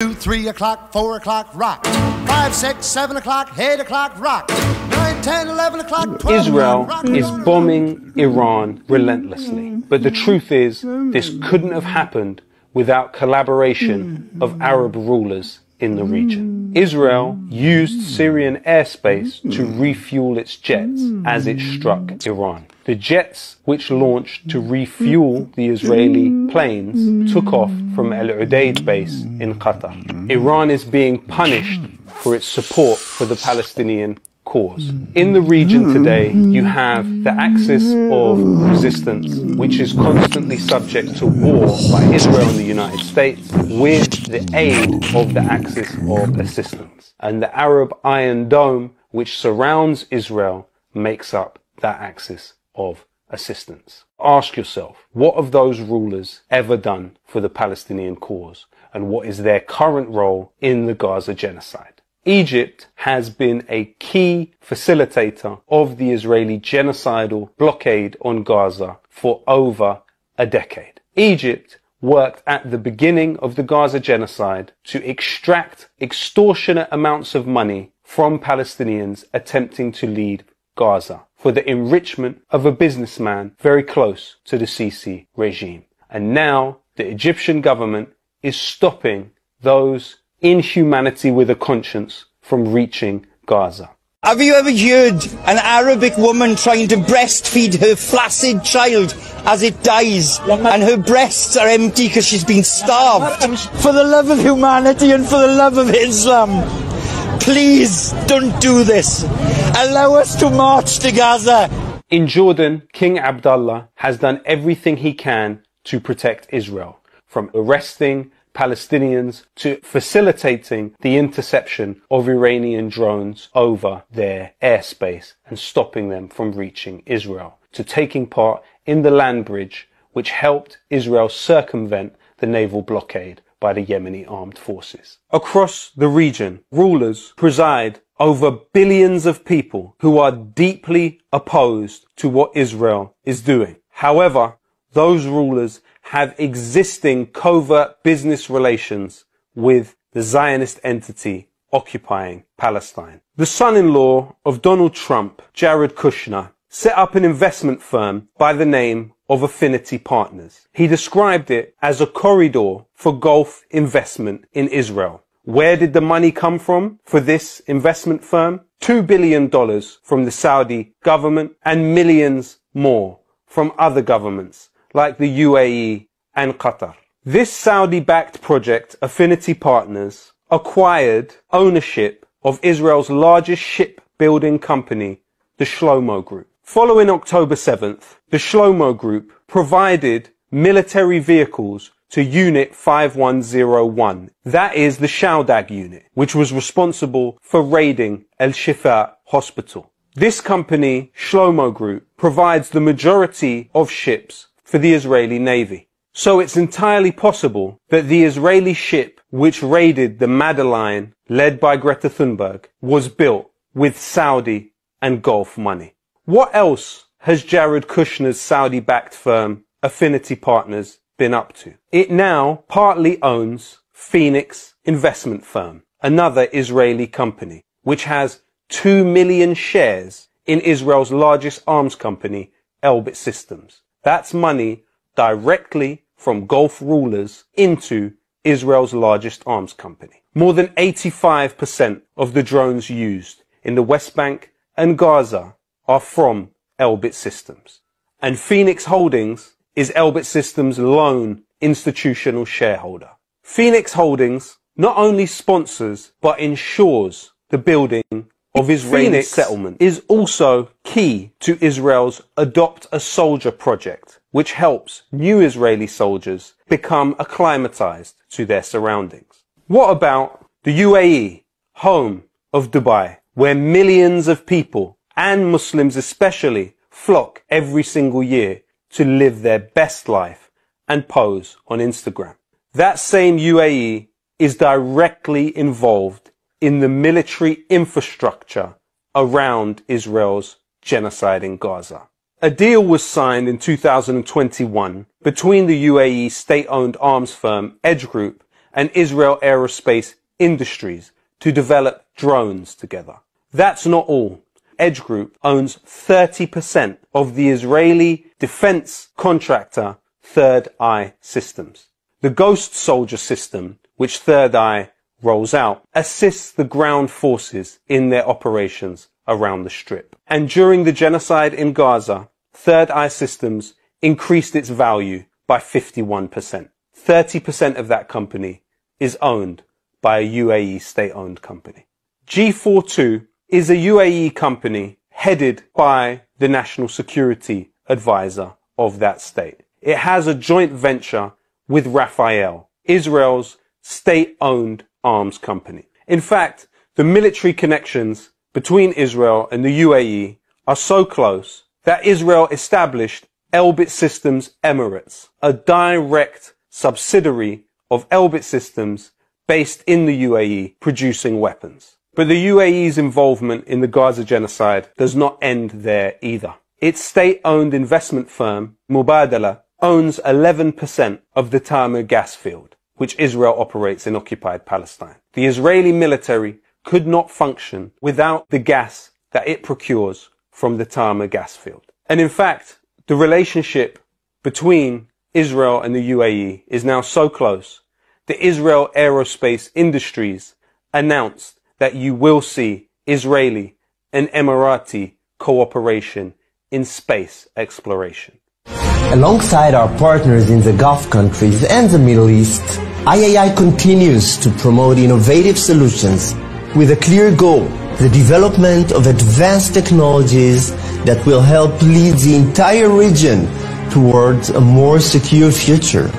2, 3 o'clock, 4 o'clock, rock. 5, 6, 7 o'clock, 8 o'clock, rock. 9, 10, 11 o'clock, 12 Israel rock. is bombing Iran relentlessly. But the truth is, this couldn't have happened without collaboration of Arab rulers in the region. Israel used Syrian airspace to refuel its jets as it struck Iran. The jets which launched to refuel the Israeli planes took off from Al Udeid base in Qatar. Iran is being punished for its support for the Palestinian cause. In the region today, you have the axis of resistance, which is constantly subject to war by Israel and the United States, with the aid of the axis of assistance. And the Arab Iron Dome, which surrounds Israel, makes up that axis of assistance. Ask yourself, what have those rulers ever done for the Palestinian cause? And what is their current role in the Gaza genocide? Egypt has been a key facilitator of the Israeli genocidal blockade on Gaza for over a decade. Egypt worked at the beginning of the Gaza genocide to extract extortionate amounts of money from Palestinians attempting to leave Gaza for the enrichment of a businessman very close to the Sisi regime. And now the Egyptian government is stopping those inhumanity with a conscience from reaching Gaza. Have you ever heard an Arabic woman trying to breastfeed her flaccid child as it dies and her breasts are empty because she's been starved? For the love of humanity and for the love of Islam, please don't do this. Allow us to march to Gaza. In Jordan, King Abdullah has done everything he can to protect Israel, from arresting Palestinians to facilitating the interception of Iranian drones over their airspace and stopping them from reaching Israel, to taking part in the land bridge which helped Israel circumvent the naval blockade by the Yemeni armed forces. Across the region, rulers preside over billions of people who are deeply opposed to what Israel is doing. However, those rulers have existing covert business relations with the Zionist entity occupying Palestine. The son-in-law of Donald Trump, Jared Kushner, set up an investment firm by the name of Affinity Partners. He described it as a corridor for Gulf investment in Israel. Where did the money come from for this investment firm? $2 billion from the Saudi government and millions more from other governments like the UAE and Qatar. This Saudi-backed project, Affinity Partners, acquired ownership of Israel's largest shipbuilding company, the Shlomo Group. Following October 7th, the Shlomo Group provided military vehicles to Unit 5101. That is the Shaudag unit, which was responsible for raiding El Shifa Hospital. This company, Shlomo Group, provides the majority of ships for the Israeli Navy. So it's entirely possible that the Israeli ship which raided the Madeline, led by Greta Thunberg, was built with Saudi and Gulf money. What else has Jared Kushner's Saudi-backed firm, Affinity Partners, been up to? It now partly owns Phoenix Investment Firm, another Israeli company, which has 2 million shares in Israel's largest arms company, Elbit Systems. That's money directly from Gulf rulers into Israel's largest arms company. More than 85% of the drones used in the West Bank and Gaza are from Elbit Systems. And Phoenix Holdings is Elbit Systems' lone institutional shareholder. Phoenix Holdings not only sponsors but ensures the building of Israeli settlement, is also key to Israel's Adopt a Soldier project, which helps new Israeli soldiers become acclimatized to their surroundings. What about the UAE, home of Dubai, where millions of people, and Muslims especially, flock every single year to live their best life and pose on Instagram? That same UAE is directly involved in the military infrastructure around Israel's genocide in Gaza. A deal was signed in 2021 between the UAE state-owned arms firm Edge Group and Israel Aerospace Industries to develop drones together. That's not all. Edge Group owns 30% of the Israeli defense contractor Third Eye Systems. The Ghost Soldier system, which Third Eye rolls out, assists the ground forces in their operations around the Strip. And during the genocide in Gaza, Third Eye Systems increased its value by 51%. 30% of that company is owned by a UAE state-owned company. G42 is a UAE company headed by the National Security Advisor of that state. It has a joint venture with Rafael, Israel's state-owned arms company. In fact, the military connections between Israel and the UAE are so close that Israel established Elbit Systems Emirates, a direct subsidiary of Elbit Systems based in the UAE producing weapons. But the UAE's involvement in the Gaza genocide does not end there either. Its state-owned investment firm, Mubadala, owns 11% of the Tamar gas field, which Israel operates in occupied Palestine. The Israeli military could not function without the gas that it procures from the Tamar gas field. And in fact, the relationship between Israel and the UAE is now so close that Israel Aerospace Industries announced that you will see Israeli and Emirati cooperation in space exploration. Alongside our partners in the Gulf countries and the Middle East, IAI continues to promote innovative solutions with a clear goal: the development of advanced technologies that will help lead the entire region towards a more secure future.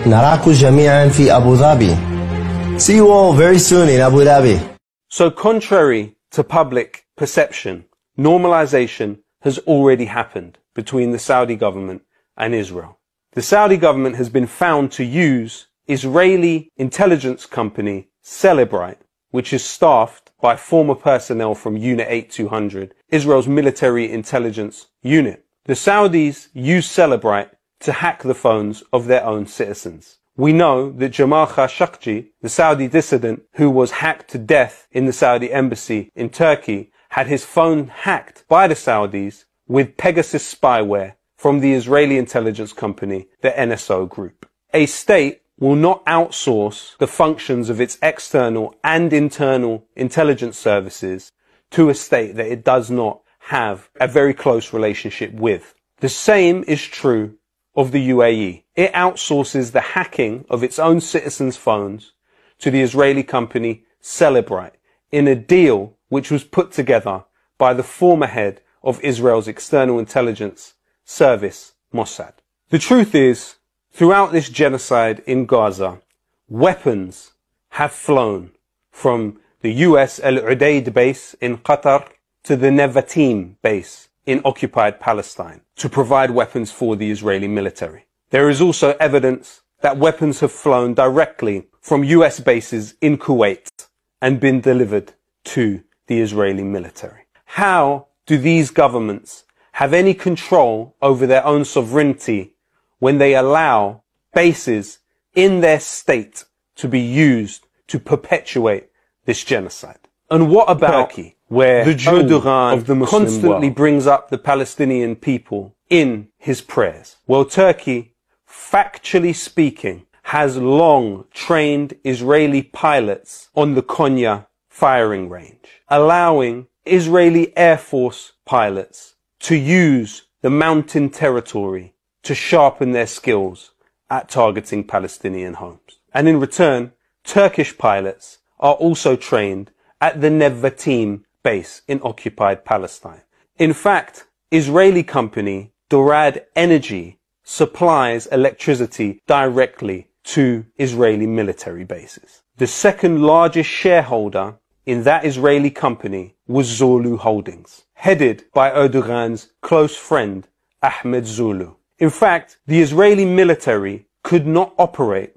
نراكم جميعا في أبو ظبي. See you all very soon in Abu Dhabi. So contrary to public perception, normalization has already happened between the Saudi government and Israel. The Saudi government has been found to use Israeli intelligence company Cellebrite, which is staffed by former personnel from Unit 8200, Israel's military intelligence unit. The Saudis use Cellebrite to hack the phones of their own citizens. We know that Jamal Khashoggi, the Saudi dissident who was hacked to death in the Saudi embassy in Turkey, had his phone hacked by the Saudis with Pegasus spyware from the Israeli intelligence company, the NSO Group. A state will not outsource the functions of its external and internal intelligence services to a state that it does not have a very close relationship with. The same is true of the UAE. It outsources the hacking of its own citizens' phones to the Israeli company Cellebrite in a deal which was put together by the former head of Israel's external intelligence service, Mossad. The truth is, throughout this genocide in Gaza, weapons have flown from the US Al Udeid base in Qatar to the Nevatim base in occupied Palestine to provide weapons for the Israeli military. There is also evidence that weapons have flown directly from US bases in Kuwait and been delivered to the Israeli military. How do these governments have any control over their own sovereignty when they allow bases in their state to be used to perpetuate this genocide? And what about Turkey, where the Erdogan of the Muslim constantly world brings up the Palestinian people in his prayers? Well, Turkey, factually speaking, has long trained Israeli pilots on the Konya firing range, allowing Israeli Air Force pilots to use the mountain territory to sharpen their skills at targeting Palestinian homes. And in return, Turkish pilots are also trained at the Nevatim base in occupied Palestine. In fact, Israeli company Dorad Energy supplies electricity directly to Israeli military bases. The second largest shareholder in that Israeli company was Zulu Holdings, headed by Erdogan's close friend Ahmed Zulu. In fact, the Israeli military could not operate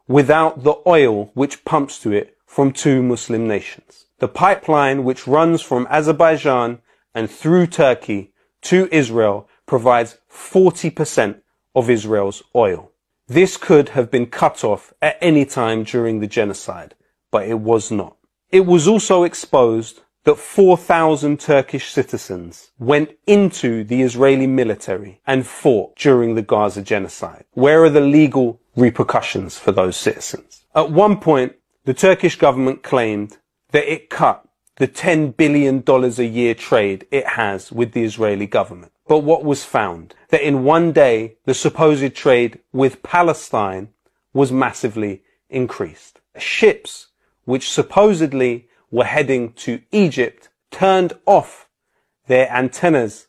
without the oil which pumps to it from two Muslim nations. The pipeline which runs from Azerbaijan and through Turkey to Israel provides 40% of Israel's oil. This could have been cut off at any time during the genocide, but it was not. It was also exposed that 4,000 Turkish citizens went into the Israeli military and fought during the Gaza genocide. Where are the legal repercussions for those citizens? At one point, the Turkish government claimed that it cut the $10 billion a year trade it has with the Israeli government. But what was found? That in one day, the supposed trade with Palestine was massively increased. Ships, which supposedly were heading to Egypt, turned off their antennas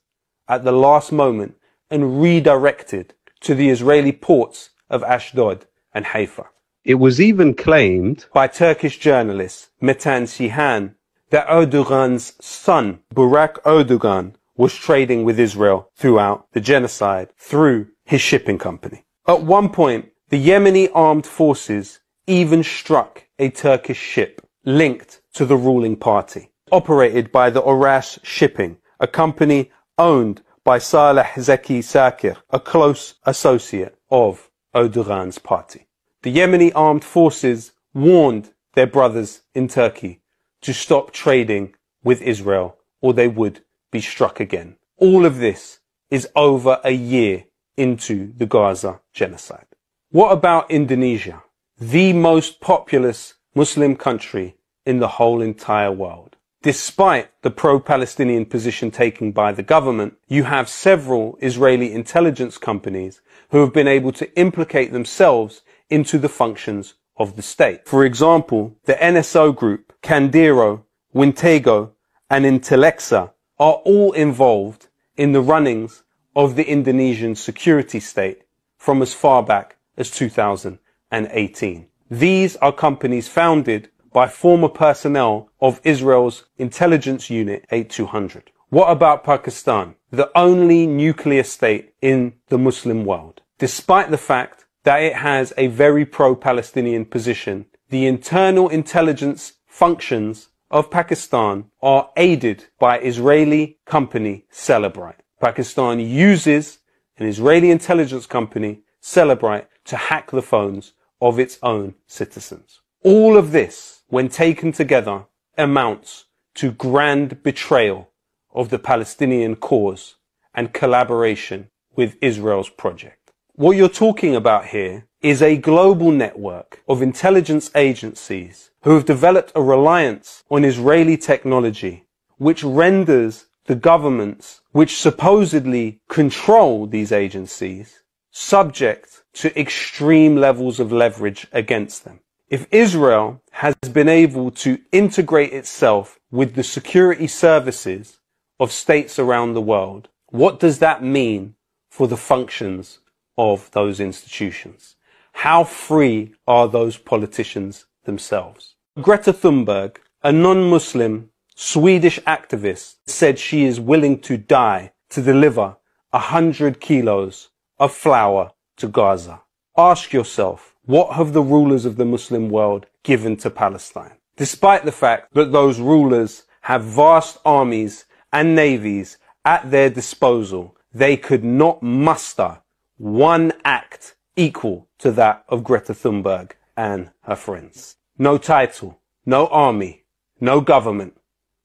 at the last moment and redirected to the Israeli ports of Ashdod and Haifa. It was even claimed by Turkish journalist Metin Cihan that Erdogan's son, Burak Erdogan, was trading with Israel throughout the genocide through his shipping company. At one point, the Yemeni armed forces even struck a Turkish ship linked to the ruling party, operated by the Orash Shipping, a company owned by Saleh Zeki Sakir, a close associate of Erdogan's party. The Yemeni armed forces warned their brothers in Turkey to stop trading with Israel or they would be struck again. All of this is over a year into the Gaza genocide. What about Indonesia, the most populous Muslim country in the whole entire world? Despite the pro-Palestinian position taken by the government, you have several Israeli intelligence companies who have been able to implicate themselves into the functions of the state. For example, the NSO group, Kandiro, Wintego, and Intellexa are all involved in the runnings of the Indonesian security state from as far back as 2018. These are companies founded by former personnel of Israel's intelligence unit 8200. What about Pakistan, the only nuclear state in the Muslim world? Despite the fact that it has a very pro-Palestinian position, the internal intelligence functions of Pakistan are aided by Israeli company Cellebrite. Pakistan uses an Israeli intelligence company, Cellebrite, to hack the phones of its own citizens. All of this, when taken together, amounts to grand betrayal of the Palestinian cause and collaboration with Israel's project. What you're talking about here is a global network of intelligence agencies who have developed a reliance on Israeli technology, which renders the governments which supposedly control these agencies subject to extreme levels of leverage against them. If Israel has been able to integrate itself with the security services of states around the world, what does that mean for the functions of those institutions? How free are those politicians themselves? Greta Thunberg, a non-Muslim Swedish activist, said she is willing to die to deliver 100 kilos of flour to Gaza. Ask yourself, what have the rulers of the Muslim world given to Palestine? Despite the fact that those rulers have vast armies and navies at their disposal, they could not muster one act equal to that of Greta Thunberg and her friends. No title, no army, no government,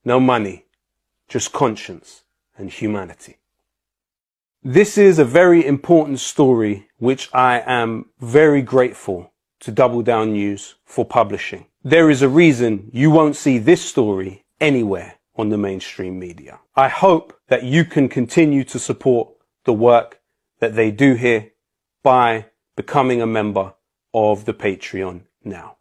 no money, just conscience and humanity. This is a very important story which I am very grateful to Double Down News for publishing. There is a reason you won't see this story anywhere on the mainstream media. I hope that you can continue to support the work that they do here by becoming a member of the Patreon now.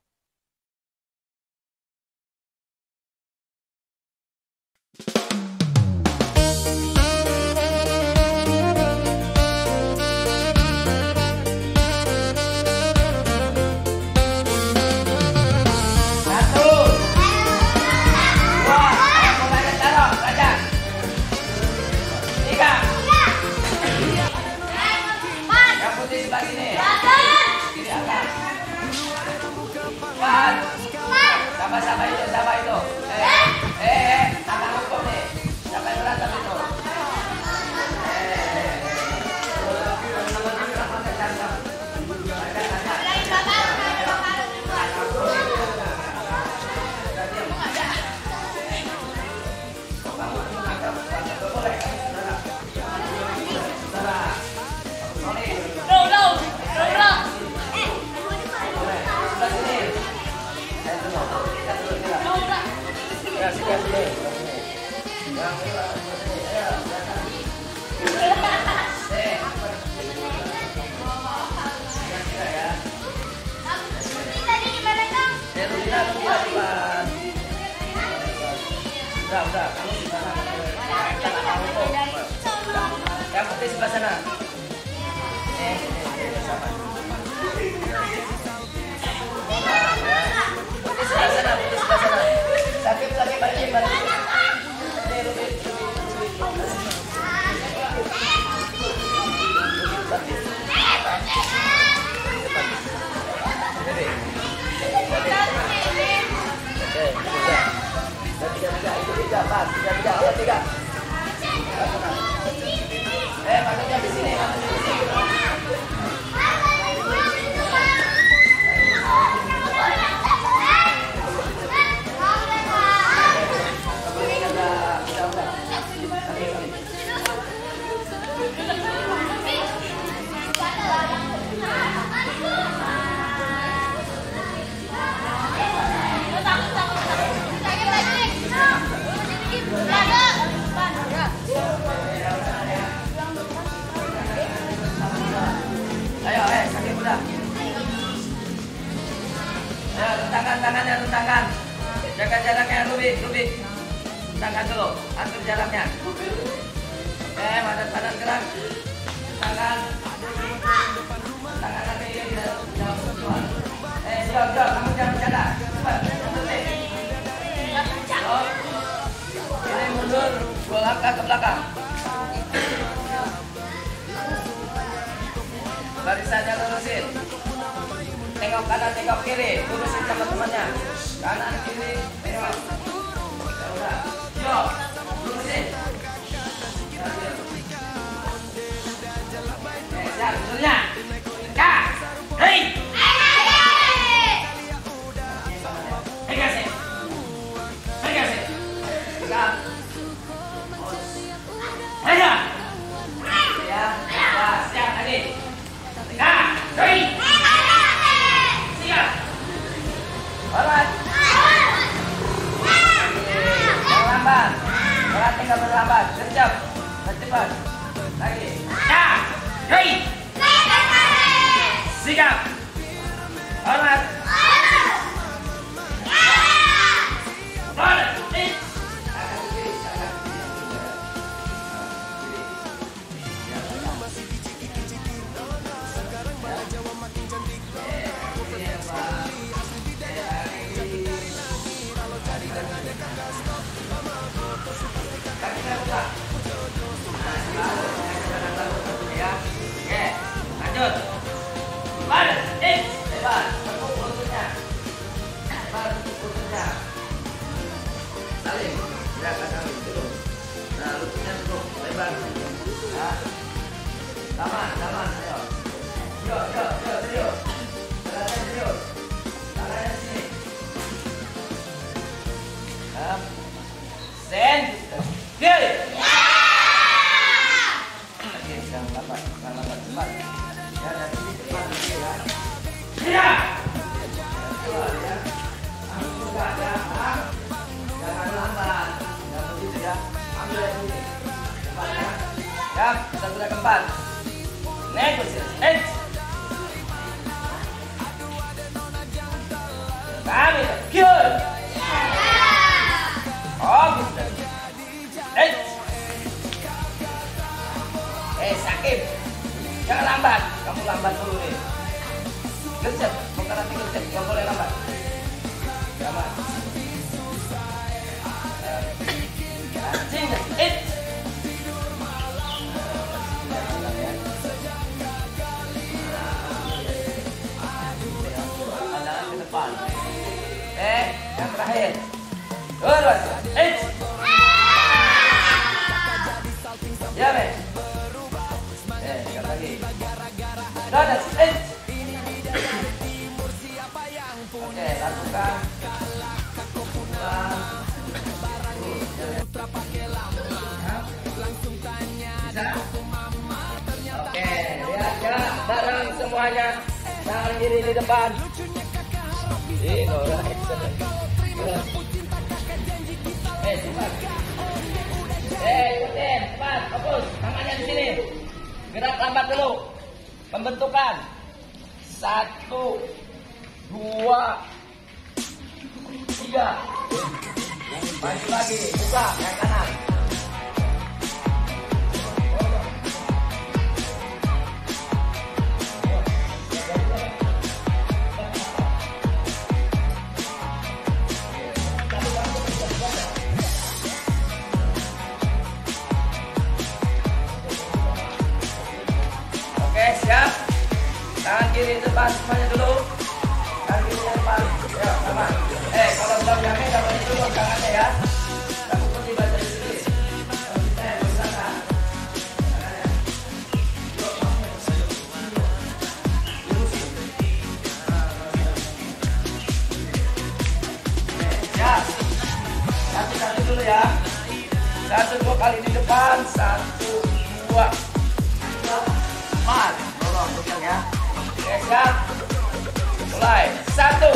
Sama itu. Sama hukum nih. Udah, kamu di sana. Yang putih sebelah sana. Sama. Putih sebelah sana, Sakit lagi balik. Tiga. Masuknya di sini. Tangan. Jaga jaraknya, Ruby. Tangan dulu, atur jaraknya. Badan gerak. Tangan lagi. Siap, kamu jangan bercanda. Cepat, ini mundur, 2 langkah ke belakang. Barisannya lurusin. Tengok kanan, tengok kiri, lurusin sama temannya. Kanan kiri, tengok. Ya udah. Yo, lurusin. Siap, mundurnya. Kak. Hei. Pegang sih. Pegang. Pegang. Ya, siap tadi. Kak. Hei. Alright. Jangan lambat. Berarti nggak berlambat. Cepat. Lagi. Ya. Hei. Sikap. Alright. Lanjut. Balik. Lebar. Tekuk lututnya. Saling. Ya, saling dulu. Nah, lututnya tekuk. Lebar. Nah. Taman. Ayo. Yo, serius. Tangannya serius. Tangannya sini. Stand. Kiri. Jangan lambat, cepat. Ya, cepat ya. Tidak. Jangan lambat. Jangan begitu ya. Ambil yang ini. Cepat ya. Ya, kita sudah keempat. Negosiasi. Kami kill. Sakit. Jangan lambat. Kamu lambat dulu nih. Gercep. Bukan nanti gercep. Gak boleh lambat. Jangan. Anjing. Pandangan ke depan. Yang terakhir. Terus. Ya, men. Dekat lagi. Dadas. Oke, lakukan. Oke, ya, bareng semuanya. Tangan kiri di depan. Alright. tangannya di sini. Gerak lambat dulu. Pembentukan. 1, 2, 3. Maju lagi, buka yang kanan. Oke, siap. Tangan kiri depan semuanya dulu. Tangan kiri depan. Ya, sama. Kalau belum yakin, jangan dulu tangannya ya. Kamu putih baca di sini. Kalau kita yang bersama. Siap. Satu dulu ya. 1, 2 kali di depan. 1, 2. Mas, tolong pegang ya. Oke, siap. Mulai. 1,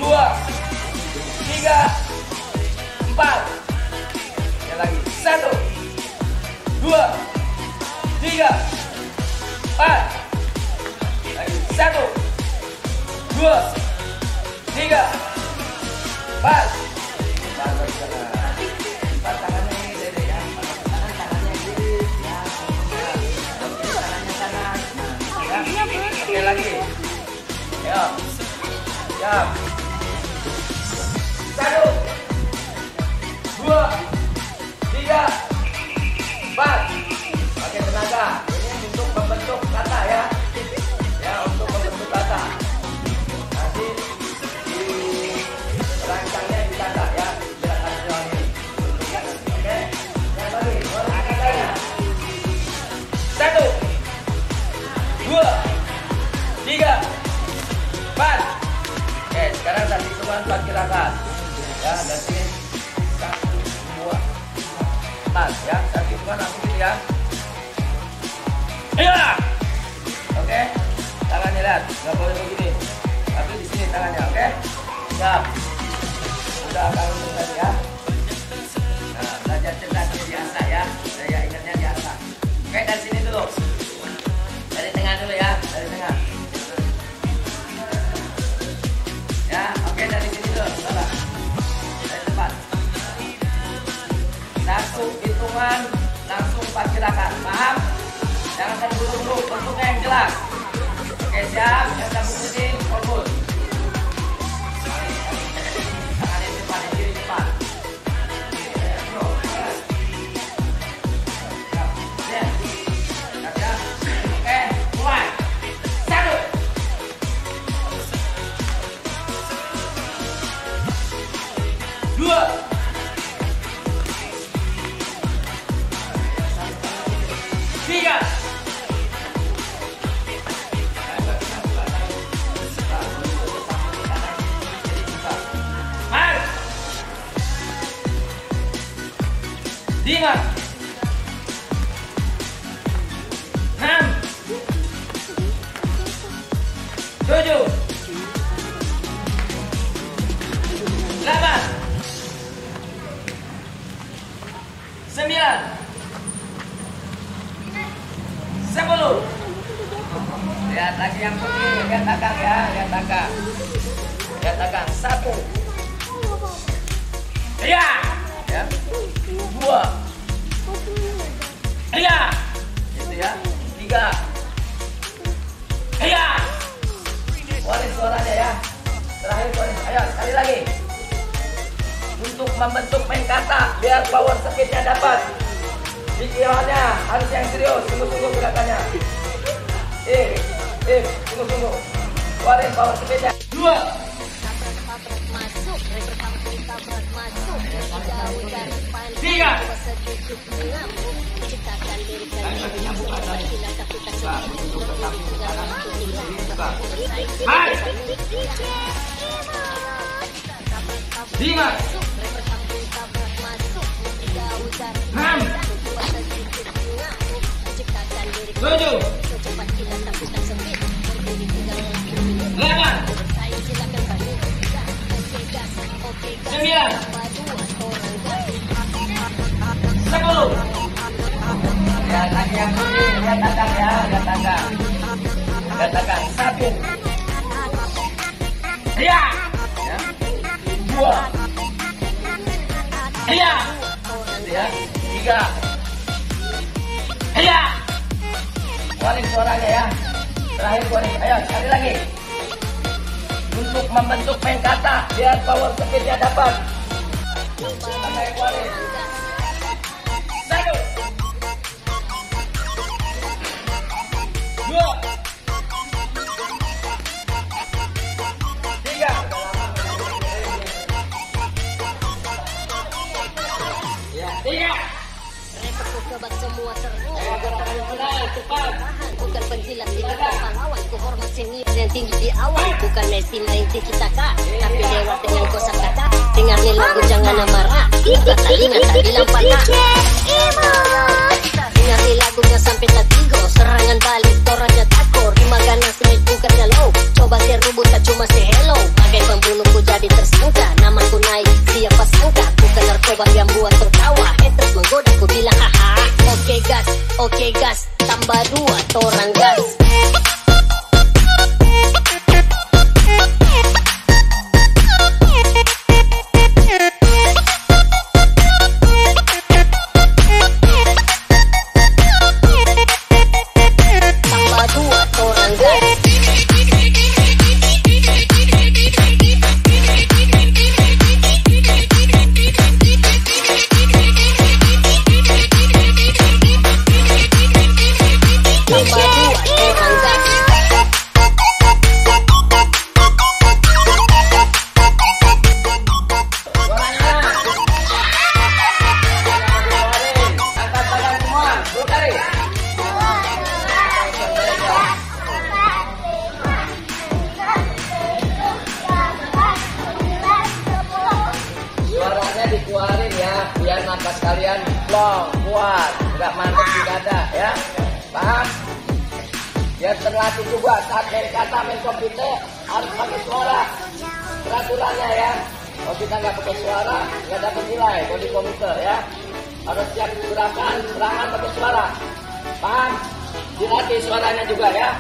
2, 3, 4. Ya lagi. 1, 2, 3, 4. Lagi. 1, 2, 3, 4. Empat tangannya ini dede ya. Tangannya kiri. Ya. Oke lagi. Ayo. Siap. 1, 2, 3, 4. Pakai tenaga. Ini untuk membentuk kata ya. Ya, untuk membentuk kata. Nanti di rancangnya di kata ya. Gerakan jauh ini. Oke. Yang lagi. Boleh katanya. 1, 2, 3, 4. Oke, sekarang tadi semua 4 gerakan. Ya, dan sini 1, 2, 4 ya. Tadi semua langsung gitu ya. Ayo. Oke. Tangannya lihat, nggak boleh begini. Tapi di sini tangannya, oke? Siap. Udah kalau tadi ya. Nah, belajar cerdasnya biasa ya. Saya ingatnya biasa. Oke, dari sini dulu. Dari tengah dulu ya, dari tengah. Ya, oke dari sini dulu, salah. Dari depan. 1 hitungan, langsung 4 gerakan, paham? Jangan terburu-buru, bentuknya yang jelas. Oke, siap, yang cabut kuning, fokus. Tangan yang depan, yang kiri depan. Oke, mulai. 1, 2, 3. Mas. 5, 6, 7, 8, 9, 10. Lihat lagi yang putih, lihat takang ya, lihat takang. Lihat takang. 1. Iya. Ya. 2. Iya. Gitu ya. 3. Iya. Keluarin suaranya ya. Terakhir keluarin. Ayo sekali lagi. Untuk membentuk main kata biar power speednya dapat. Pikirannya harus yang serius, sungguh-sungguh gerakannya. Sungguh-sungguh. Keluarin power speednya. 2. Tiga. Hai. 5, 6, 7, 8, 9, 10. Ya, kaki yang putih, lihat tangan ya, lihat tangan. Lihat tangan, sabit. Iya. Ya. 2. Iya. Ya. 3. Iya. Keluarin suaranya ya. Terakhir keluarin. Ayo, sekali lagi. Untuk membentuk main kata, biar power speed-nya dapat. Sampai keluarin. 1. 2. 3. Ya, 3. Sobat semua bukan penjilat di pahlawan, ku hormat senior yang tinggi di awal, bukan Messi main tiki taka, tapi lewat dengan kosakata. Dengar nih lagu jangan marah, buka telinga tak bilang patah. Dengar nih lagunya sampai tak tigo, serangan balik torannya takor, rima ganas naik bukannya low, coba serubut tak cuma say hello, bagai pembunuhku jadi tersangka, namaku naik siapa sangka, bukan narkoba yang buat tertawa, haters menggoda ku bilang haha. Oke gas, tambah 2 torang gas. Tambah 2 torang gas. Dikeluarin ya, biar napas kalian long, kuat, nggak mandek di dada ya, paham? Biar terlatih juga saat main kata, main komputer harus pakai suara, peraturannya ya. Kalau kita nggak pakai suara nggak dapat nilai kalau di komputer ya. Harus siap gerakan serangan pakai suara, paham? Dilatih suaranya juga ya.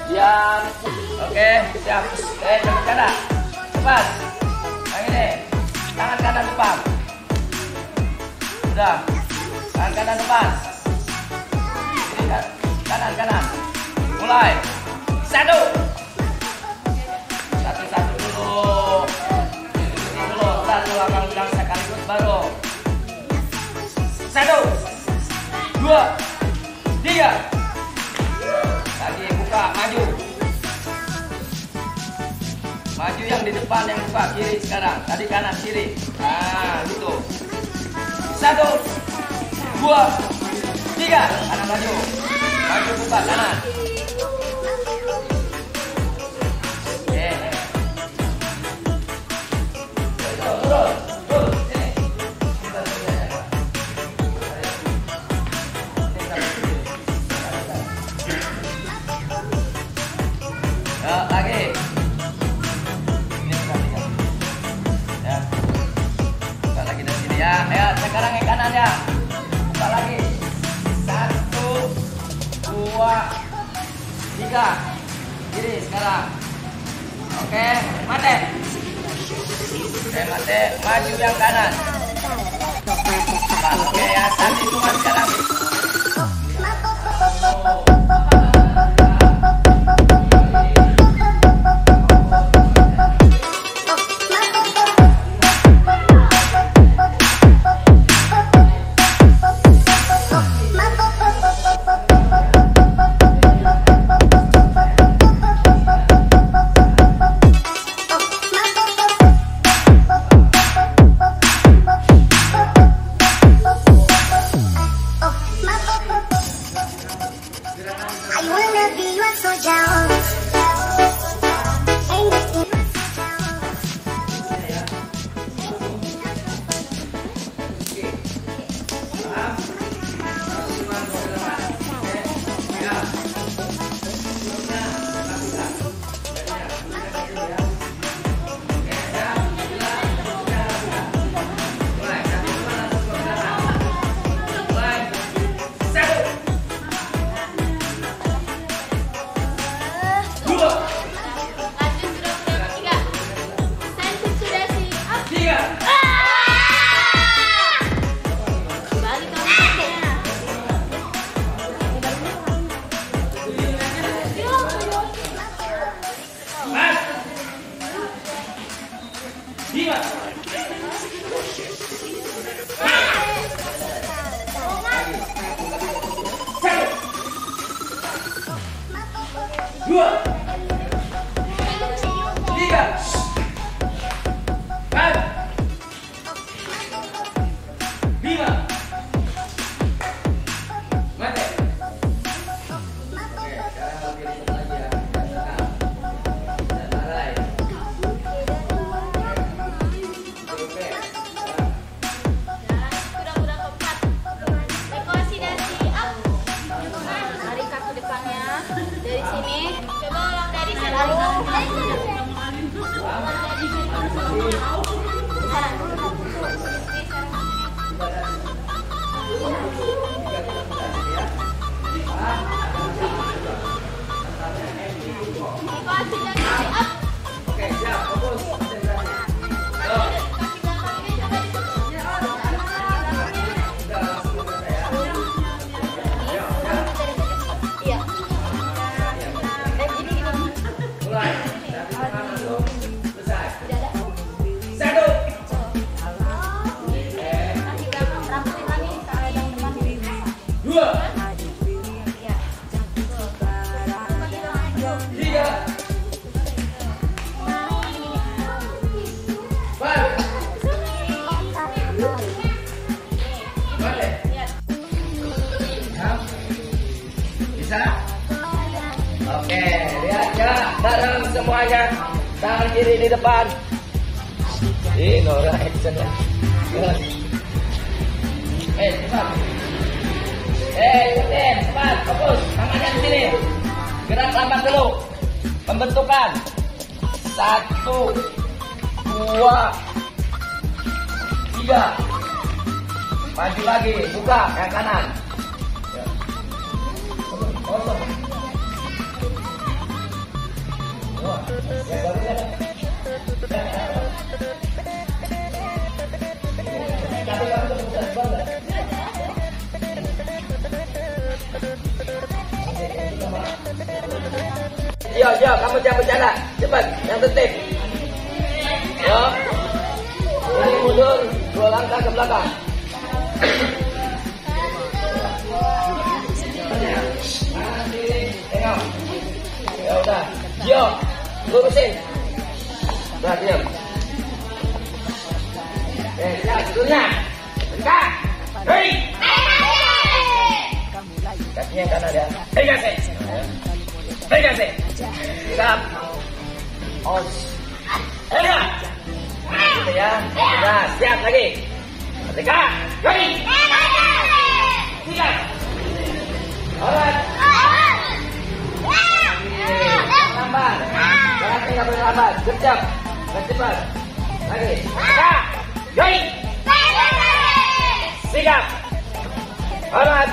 Biar oke, siap. Cepat kanan, cepat. Yang ini. Tangan kanan depan. Sudah. Tangan kanan depan. Kanan. Mulai. 1. Satu dulu. Satu langkah ulang sekaligus baru. 1. 2. 3. Lagi buka, maju. Maju yang di depan, yang buka kiri sekarang. Tadi kanan kiri. Nah, gitu. 1, 2, 3. Kanan maju. Maju buka kanan. Oke. Turun. Sini. Ya, lagi. Ya, sekarang yang kanan ya. Buka lagi. 1, 2, 3. Kiri sekarang. Oke, mate. Oke, mate. Maju yang kanan. Oke ya, satu cuma sekarang. Oke, lihat ya, bareng semuanya. Tangan kiri di depan. Ini Nora action ya. Cepat. Ikutin, cepat, fokus. Tangannya di sini. Gerak lambat dulu. Pembentukan. 1, 2, 3. Maju lagi, buka yang kanan. Kosong. Yo, kamu jangan bercanda. Cepat, yang tertib. Yo. Ini mundur 2 langkah ke belakang. Tengok. Ya udah. Yo, lurusin. Udah diam. Lihat tidurnya. Bentar. Hei. Kakinya kanan ya. Hei kasih. Hei kasih. Siap. Os. Hei. Gitu ya. Udah, siap lagi. Ketika. Hei. Siap. Alright. Lambat. Jangan tinggal berlambat. Cepat. Cepat. Lagi. Ketika. Hei. Sikap. Alright.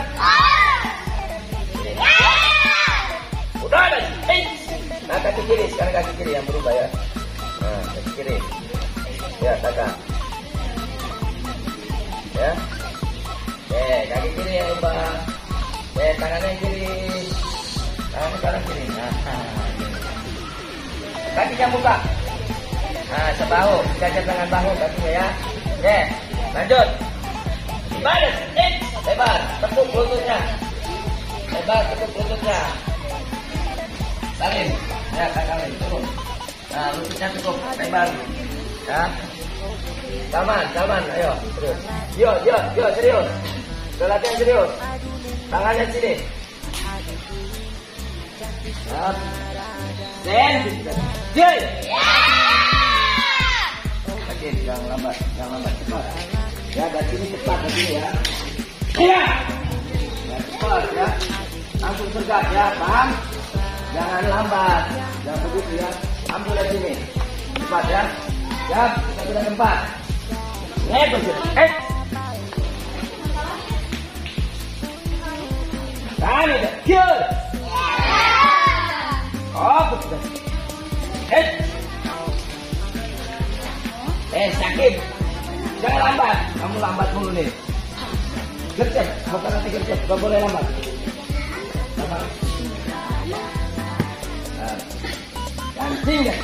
Udah ada. Nah, kaki kiri. Sekarang kaki kiri yang berubah ya. Nah, kaki kiri. Ya, kakak. Ya. Kaki kiri yang berubah. Tangannya yang kiri. Tangannya kanan kiri. Nah, kakinya buka. Nah, sebahu. Cacat tangan bahu kakinya ya. Lanjut. Badan. Lebar. Tepuk lututnya. Lebar, tepuk lututnya. Salin. Ya, salin. Turun. Nah, lututnya cukup. Lebar. Ya. Salman. Ayo. Terus. Yo, serius. Udah latihan serius. Tangannya sini. Sen. Jai. Oke, jangan lambat. Cepat. Ya, dari sini cepat ya. Iya. Ya, cepat ya. Langsung sergap ya, paham? Jangan lambat. Jangan begitu ya. Ambil dari sini. Cepat ya. Siap, kita sudah tempat. Tahan itu. Kill. Oh, betul. Sakit. Jangan lambat. Kamu lambat mulu nih. Gercep. Bukan nanti gercep. Gak boleh lambat. Ganting ya.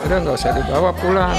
Udah nggak usah dibawa pulang.